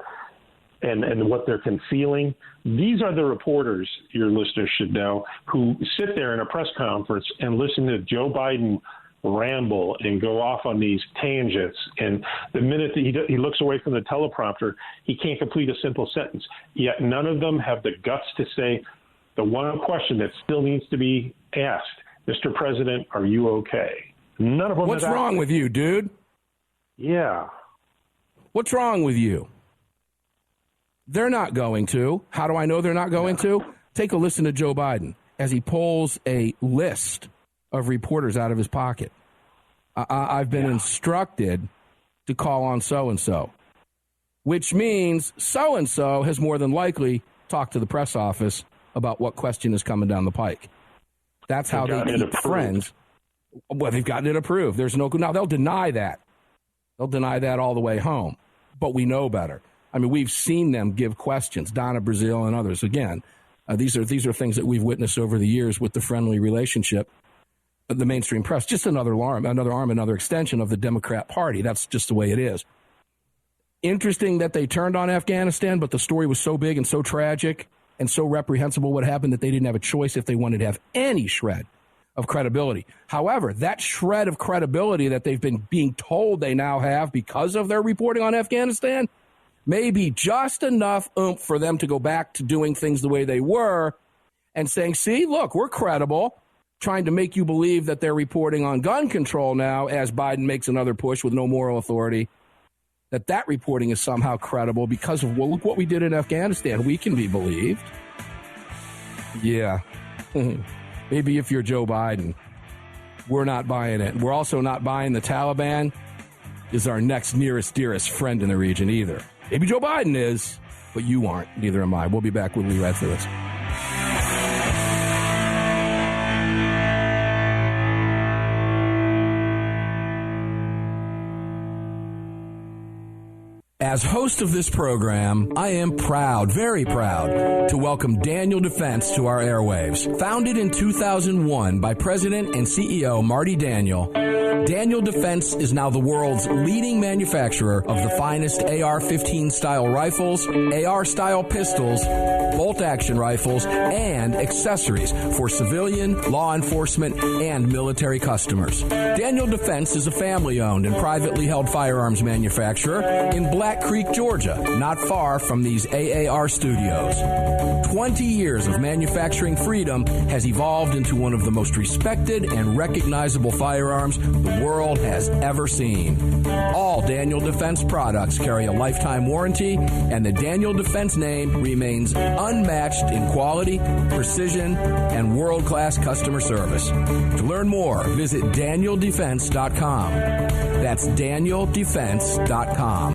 and what they're concealing, these are the reporters, your listeners should know, who sit there in a press conference and listen to Joe Biden ramble and go off on these tangents. And the minute that he looks away from the teleprompter, he can't complete a simple sentence. Yet none of them have the guts to say the one question that still needs to be asked, Mr. President, are you okay? None of them. What's wrong with you, dude? Yeah. What's wrong with you? They're not going to. How do I know they're not going to? Take a listen to Joe Biden as he pulls a list of reporters out of his pocket. I've been instructed to call on so-and-so, which means so-and-so has more than likely talked to the press office about what question is coming down the pike. That's how they keep friends. Well, they've gotten it approved. There's no. Now, they'll deny that. They'll deny that all the way home. But we know better. I mean, we've seen them give questions, Donna Brazile and others. Again, these are things that we've witnessed over the years with the friendly relationship of the mainstream press. Just another arm, another extension of the Democrat Party. That's just the way it is. Interesting that they turned on Afghanistan, but the story was so big and so tragic and so reprehensible what happened that they didn't have a choice if they wanted to have any shred of credibility. However, that shred of credibility that they've been being told they now have because of their reporting on Afghanistan may be just enough oomph for them to go back to doing things the way they were and saying, see, look, we're credible, trying to make you believe that they're reporting on gun control now as Biden makes another push with no moral authority, that reporting is somehow credible because of, well, look what we did in Afghanistan. We can be believed. Yeah. Maybe if you're Joe Biden, we're not buying it. We're also not buying the Taliban is our next nearest, dearest friend in the region either. Maybe Joe Biden is, but you aren't. Neither am I. We'll be back with Lee right after this. As host of this program, I am proud, very proud, to welcome Daniel Defense to our airwaves. Founded in 2001 by President and CEO Marty Daniel, Daniel Defense is now the world's leading manufacturer of the finest AR-15 style rifles, AR style pistols, bolt-action rifles, and accessories for civilian, law enforcement, and military customers. Daniel Defense is a family-owned and privately held firearms manufacturer in Black Creek, Georgia, not far from these AAR studios. 20 years of manufacturing freedom has evolved into one of the most respected and recognizable firearms the world has ever seen. All Daniel Defense products carry a lifetime warranty, and the Daniel Defense name remains unmatched in quality, precision, and world-class customer service. To learn more, visit DanielDefense.com. That's DanielDefense.com.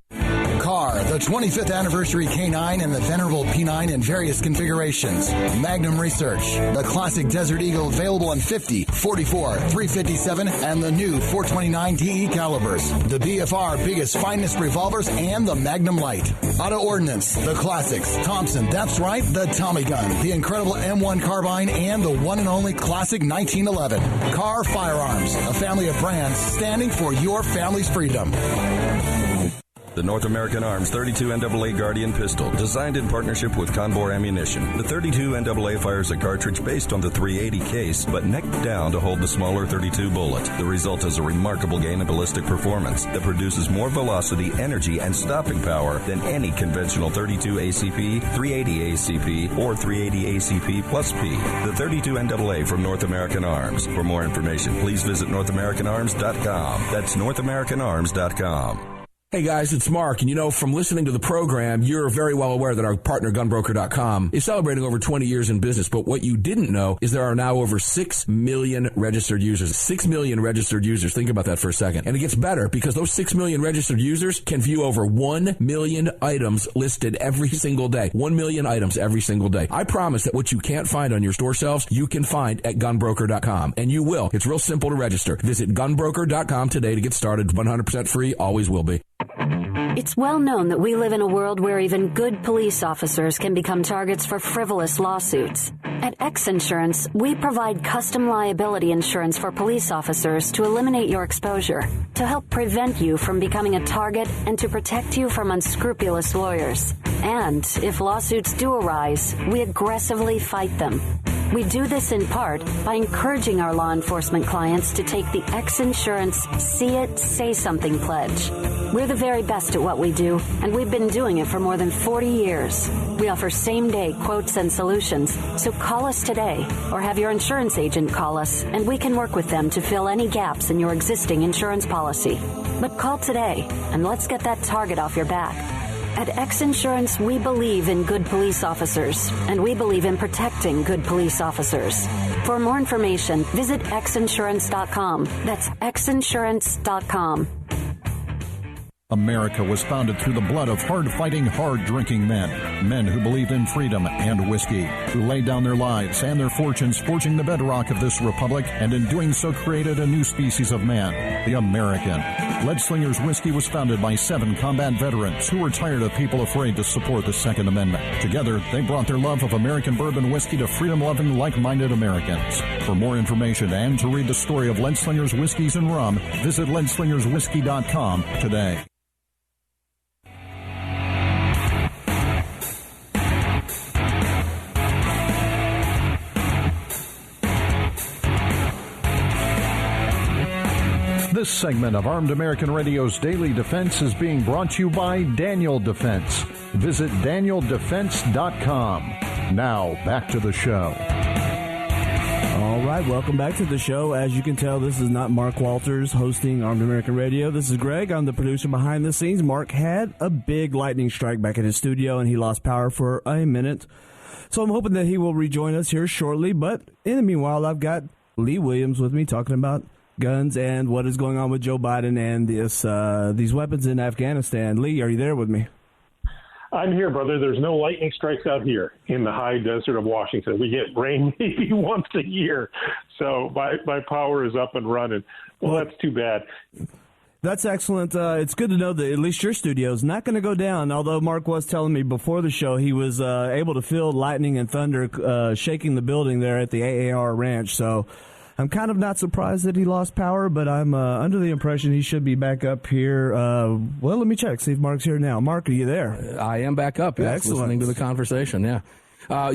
Car, the 25th anniversary K9 and the venerable P9 in various configurations. Magnum Research, the classic Desert Eagle available in 50, 44, 357, and the new 429 DE calibers. The BFR biggest, finest revolvers and the Magnum Light. Auto Ordnance, the classics. Thompson, that's right, the Tommy gun, the incredible M1 carbine, and the one and only classic 1911. Car Firearms, a family of brands standing for your family's freedom. The North American Arms 32 NAA Guardian pistol, designed in partnership with Conbor Ammunition. The 32 NAA fires a cartridge based on the .380 case, but neck down to hold the smaller .32 bullet. The result is a remarkable gain in ballistic performance that produces more velocity, energy, and stopping power than any conventional .32 ACP, .380 ACP, or .380 ACP plus P. The 32 NAA from North American Arms. For more information, please visit NorthAmericanArms.com. That's NorthAmericanArms.com. Hey guys, it's Mark, and you know, from listening to the program, you're very well aware that our partner GunBroker.com is celebrating over 20 years in business, but what you didn't know is there are now over 6 million registered users. 6 million registered users. Think about that for a second. And it gets better because those 6 million registered users can view over 1 million items listed every single day. 1 million items every single day. I promise that what you can't find on your store shelves, you can find at GunBroker.com, and you will. It's real simple to register. Visit GunBroker.com today to get started. 100% free, always will be. It's well known that we live in a world where even good police officers can become targets for frivolous lawsuits. At X Insurance, we provide custom liability insurance for police officers to eliminate your exposure, to help prevent you from becoming a target, and to protect you from unscrupulous lawyers. And if lawsuits do arise, we aggressively fight them. We do this in part by encouraging our law enforcement clients to take the X Insurance See It, Say Something pledge. We're the very best at what we do, and we've been doing it for more than 40 years. We offer same-day quotes and solutions, so call us today or have your insurance agent call us, and we can work with them to fill any gaps in your existing insurance policy. But call today, and let's get that target off your back. At X Insurance, we believe in good police officers, and we believe in protecting good police officers. For more information, visit xinsurance.com. That's xinsurance.com. America was founded through the blood of hard-fighting, hard-drinking men. Men who believed in freedom and whiskey, who laid down their lives and their fortunes forging the bedrock of this republic, and in doing so created a new species of man, the American. Lead Slingers Whiskey was founded by 7 combat veterans who were tired of people afraid to support the Second Amendment. Together, they brought their love of American bourbon whiskey to freedom-loving, like-minded Americans. For more information and to read the story of Lead Slingers Whiskeys and Rum, visit leadslingerswhiskey.com today. This segment of Armed American Radio's Daily Defense is being brought to you by Daniel Defense. Visit DanielDefense.com. Now, back to the show. All right, welcome back to the show. As you can tell, this is not Mark Walters hosting Armed American Radio. This is Greg. I'm the producer behind the scenes. Mark had a big lightning strike back at his studio, and he lost power for a minute. So I'm hoping that he will rejoin us here shortly. But in the meanwhile, I've got Lee Williams with me talking about guns and what is going on with Joe Biden and these weapons in Afghanistan. Lee, are you there with me? I'm here, brother. There's no lightning strikes out here in the high desert of Washington. We get rain maybe once a year, so my power is up and running. Well, that's too bad. That's excellent. It's good to know that at least your studio is not going to go down, although Mark was telling me before the show he was able to feel lightning and thunder shaking the building there at the AAR Ranch, so I'm kind of not surprised that he lost power, but I'm under the impression he should be back up here. Well, let me check, see if Mark's here now. Mark, are you there? I am back up. Yeah, excellent. Listening to the conversation. Yeah,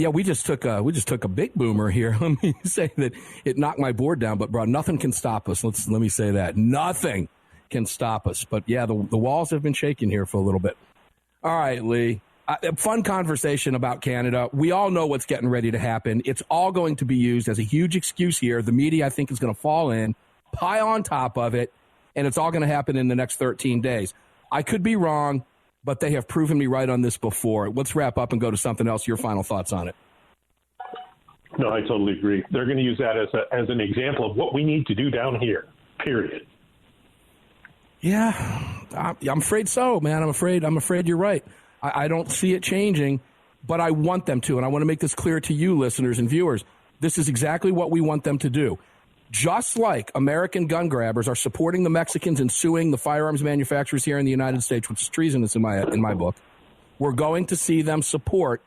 we just took a big boomer here. Let me say that it knocked my board down, but bro, nothing can stop us. Let me say that nothing can stop us. But yeah, the walls have been shaking here for a little bit. All right, Lee. Fun conversation about Canada. We all know what's getting ready to happen. It's all going to be used as a huge excuse here. The media, I think, is going to fall in, pile on top of it, and it's all going to happen in the next 13 days. I could be wrong, but they have proven me right on this before. Let's wrap up and go to something else. Your final thoughts on it. No, I totally agree. They're going to use that as an example of what we need to do down here, period. Yeah, I'm afraid so, man. I'm afraid you're right. I don't see it changing, but I want them to, and I want to make this clear to you, listeners and viewers. This is exactly what we want them to do. Just like American gun grabbers are supporting the Mexicans and suing the firearms manufacturers here in the United States, which is treasonous in my book, we're going to see them support,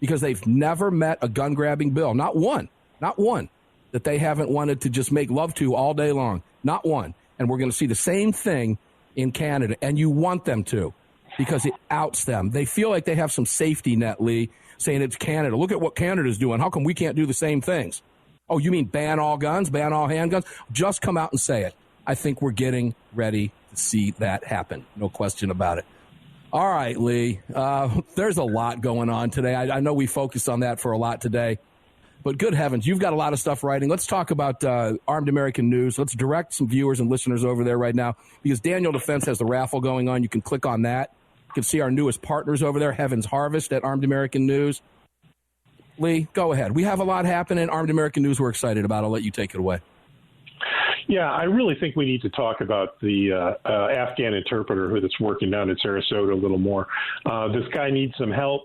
because they've never met a gun-grabbing bill, not one, that they haven't wanted to just make love to all day long, not one. And we're going to see the same thing in Canada, and you want them to. because it outs them. They feel like they have some safety net, Lee, saying it's Canada. Look at what Canada's doing. How come we can't do the same things? Oh, you mean ban all guns, ban all handguns? Just come out and say it. I think we're getting ready to see that happen. No question about it. All right, Lee. There's a lot going on today. I know we focused on that for a lot today. But good heavens, you've got a lot of stuff writing. Let's talk about Armed American News. Let's direct some viewers and listeners over there right now because Daniel Defense has the raffle going on. You can click on that. You can see our newest partners over there, Heaven's Harvest at Armed American News. Lee, go ahead. We have a lot happening. Armed American News we're excited about. I'll let you take it away. Yeah, I really think we need to talk about the Afghan interpreter that's working down in Sarasota a little more. This guy needs some help.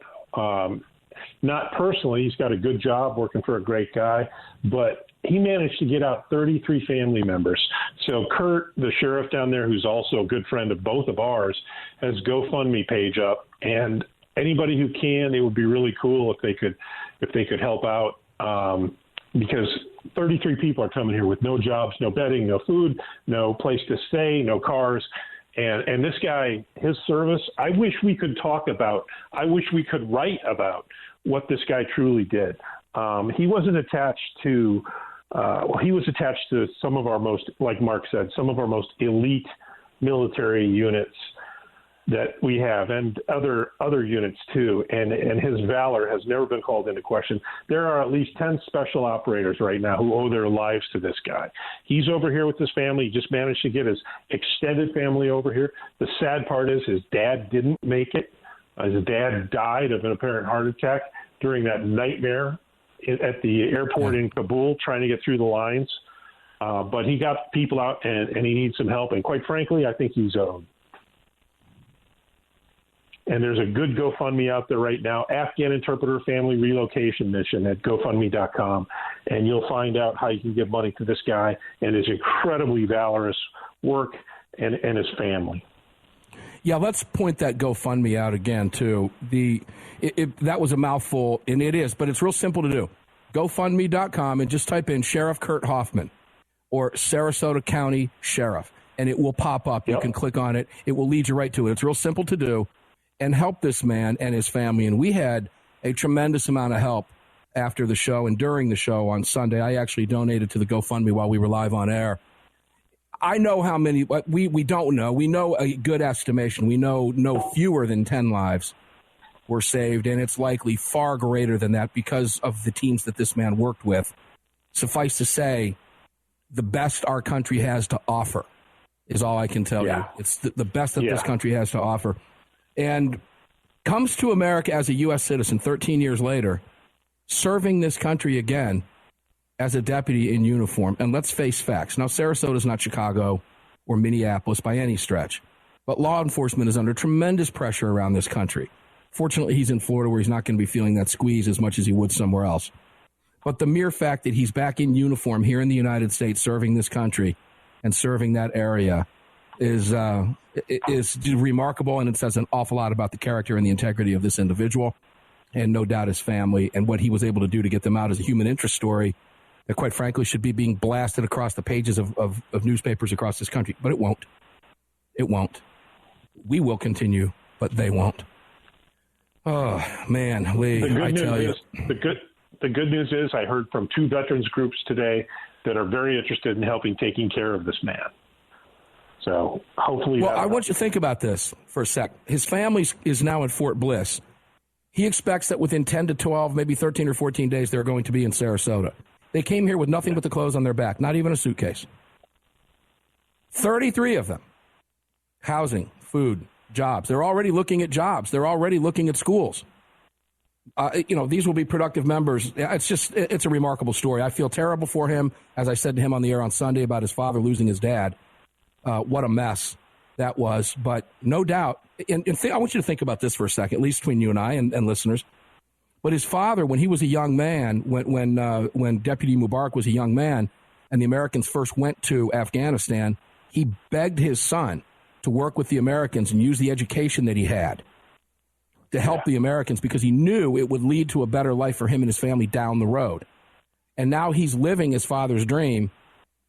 Not personally, he's got a good job working for a great guy, but he managed to get out 33 family members. So Kurt, the sheriff down there, who's also a good friend of both of ours, has GoFundMe page up, and anybody who can, it would be really cool if they could help out, because 33 people are coming here with no jobs, no bedding, no food, no place to stay, no cars. And this guy, his service, I wish we could write about what this guy truly did. He wasn't attached to, he was attached to some of our most, like Mark said, some of our most elite military units that we have, and other units too. And his valor has never been called into question. There are at least 10 special operators right now who owe their lives to this guy. He's over here with his family. He just managed to get his extended family over here. The sad part is his dad didn't make it. His dad died of an apparent heart attack during that nightmare at the airport in Kabul trying to get through the lines. But he got people out, and he needs some help. And quite frankly, I think he's owed. And there's a good GoFundMe out there right now, Afghan Interpreter Family Relocation Mission at GoFundMe.com. And you'll find out how you can give money to this guy and his incredibly valorous work and his family. Yeah, let's point that GoFundMe out again, too. That was a mouthful, and it is, but it's real simple to do. GoFundMe.com and just type in Sheriff Kurt Hoffman or Sarasota County Sheriff, and it will pop up. Yep. You can click on it. It will lead you right to it. It's real simple to do. And help this man and his family. And we had a tremendous amount of help after the show and during the show on Sunday. I actually donated to the GoFundMe while we were live on air. I know how many, we don't know. We know a good estimation. We know no fewer than 10 lives were saved, and it's likely far greater than that because of the teams that this man worked with. Suffice to say, the best our country has to offer is all I can tell you. It's the best that this country has to offer. And comes to America as a U.S. citizen 13 years later, serving this country again as a deputy in uniform. And let's face facts. Now, Sarasota is not Chicago or Minneapolis by any stretch, but law enforcement is under tremendous pressure around this country. Fortunately, he's in Florida where he's not going to be feeling that squeeze as much as he would somewhere else. But the mere fact that he's back in uniform here in the United States serving this country and serving that area is remarkable, and it says an awful lot about the character and the integrity of this individual, and no doubt his family, and what he was able to do to get them out as a human interest story that, quite frankly, should be being blasted across the pages of newspapers across this country. But it won't. It won't. We will continue, but they won't. Oh, man, Lee, I tell you. The good news is I heard from 2 veterans groups today that are very interested in helping taking care of this man. So hopefully. Well, I want you to think about this for a sec. His family is now in Fort Bliss. He expects that within 10 to 12, maybe 13 or 14 days, they're going to be in Sarasota. They came here with nothing but the clothes on their back, not even a suitcase. 33 of them. Housing, food, jobs. They're already looking at jobs. They're already looking at schools. These will be productive members. It's a remarkable story. I feel terrible for him, as I said to him on the air on Sunday about his father losing his dad. What a mess that was. But no doubt, and I want you to think about this for a second, at least between you and I and listeners. But his father, when he was a young man, when Deputy Mubarak was a young man, and the Americans first went to Afghanistan, he begged his son to work with the Americans and use the education that he had to help the Americans because he knew it would lead to a better life for him and his family down the road. And now he's living his father's dream.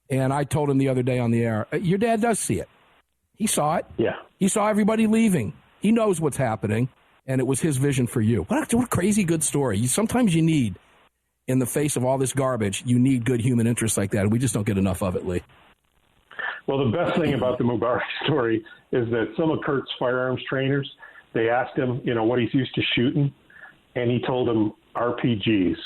And I told him the other day on the air, your dad does see it. He saw it. Yeah. He saw everybody leaving. He knows what's happening, and it was his vision for you. What a crazy good story. Sometimes you need, in the face of all this garbage, you need good human interest like that, and we just don't get enough of it, Lee. Well, the best thing about the Mubarak story is that some of Kurt's firearms trainers, they asked him, what he's used to shooting, and he told them RPGs.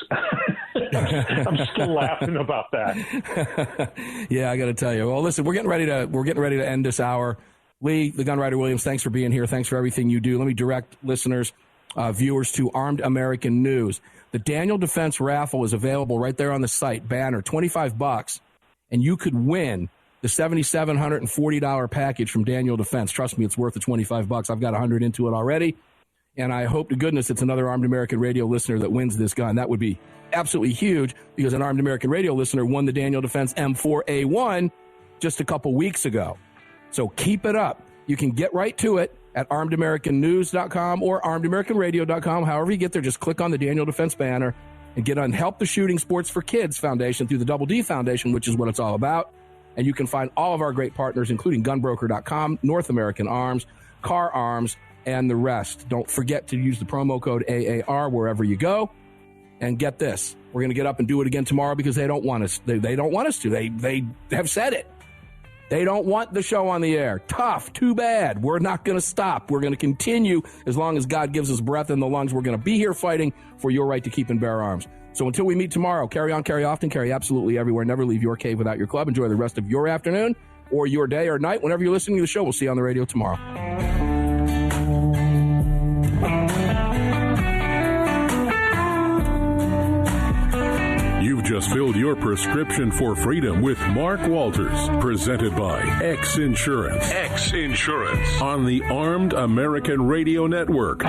I'm still laughing about that. Yeah, I got to tell you. Well, listen, we're getting ready to end this hour. Lee, the Gunwriter Williams, thanks for being here. Thanks for everything you do. Let me direct listeners, viewers to Armed American News. The Daniel Defense raffle is available right there on the site. Banner, $25, and you could win the $7,740 package from Daniel Defense. Trust me, it's worth the $25. I've got 100 into it already, and I hope to goodness it's another Armed American Radio listener that wins this gun. That would be absolutely huge, because an Armed American Radio listener won the Daniel Defense M4A1 just a couple weeks ago. So keep it up. You can get right to it at armedamericannews.com or armedamericanradio.com. However you get there, just click on the Daniel Defense banner and get on Help the Shooting Sports for Kids Foundation through the Double D Foundation, which is what it's all about. And you can find all of our great partners, including gunbroker.com, North American Arms, Car Arms, and the rest. Don't forget to use the promo code AAR wherever you go. And get this, we're going to get up and do it again tomorrow, because they don't want us. They don't want us to. They have said it. They don't want the show on the air. Tough. Too bad. We're not going to stop. We're going to continue as long as God gives us breath in the lungs. We're going to be here fighting for your right to keep and bear arms. So until we meet tomorrow, carry on, carry often, carry absolutely everywhere. Never leave your cave without your club. Enjoy the rest of your afternoon or your day or night. Whenever you're listening to the show, we'll see you on the radio tomorrow. You've just filled your prescription for freedom with Mark Walters, presented by X Insurance. X Insurance on the Armed American Radio Network.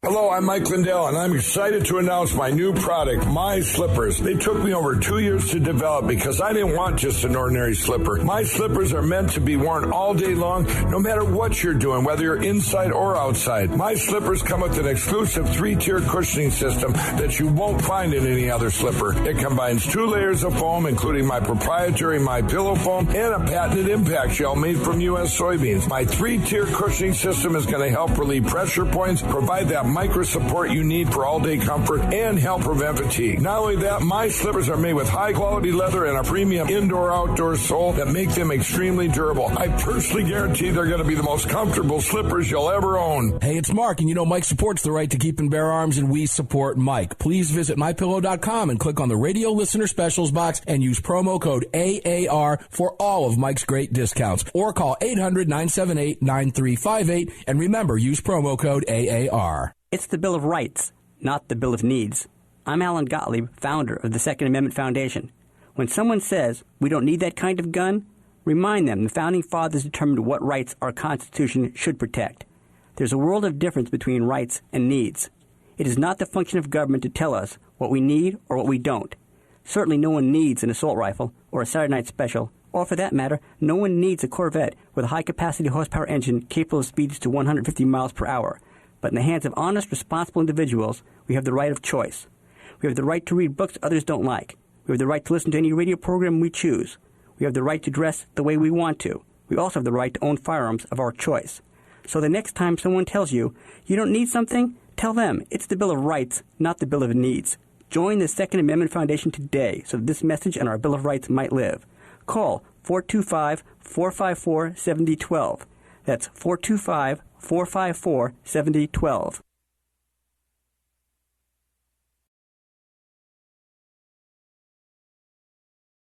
Hello, I'm Mike Lindell, and I'm excited to announce my new product, My Slippers. They took me over 2 years to develop because I didn't want just an ordinary slipper. My slippers are meant to be worn all day long, no matter what you're doing, whether you're inside or outside. My slippers come with an exclusive 3-tier cushioning system that you won't find in any other slipper. It combines 2 layers of foam, including my proprietary My Pillow foam and a patented impact shell made from U.S. soybeans. My 3-tier cushioning system is going to help relieve pressure points, provide that micro support you need for all-day comfort, and help prevent fatigue. Not only that, my slippers are made with high-quality leather and a premium indoor-outdoor sole that make them extremely durable. I personally guarantee they're going to be the most comfortable slippers you'll ever own. Hey, it's Mark, and you know Mike supports the right to keep and bear arms, and we support Mike. Please visit mypillow.com and click on the radio listener specials box and use promo code AAR for all of Mike's great discounts. Or call 800-978-9358, and remember, use promo code AAR. It's the Bill of Rights, not the Bill of Needs. I'm Alan Gottlieb, founder of the Second Amendment Foundation. When someone says we don't need that kind of gun, remind them the Founding Fathers determined what rights our Constitution should protect. There's a world of difference between rights and needs. It is not the function of government to tell us what we need or what we don't. Certainly no one needs an assault rifle or a Saturday Night Special, or for that matter, no one needs a Corvette with a high-capacity horsepower engine capable of speeds to 150 miles per hour. But in the hands of honest, responsible individuals, we have the right of choice. We have the right to read books others don't like. We have the right to listen to any radio program we choose. We have the right to dress the way we want to. We also have the right to own firearms of our choice. So the next time someone tells you, you don't need something, tell them it's the Bill of Rights, not the Bill of Needs. Join the Second Amendment Foundation today so that this message and our Bill of Rights might live. Call 425-454-7012. That's 425-454-7012.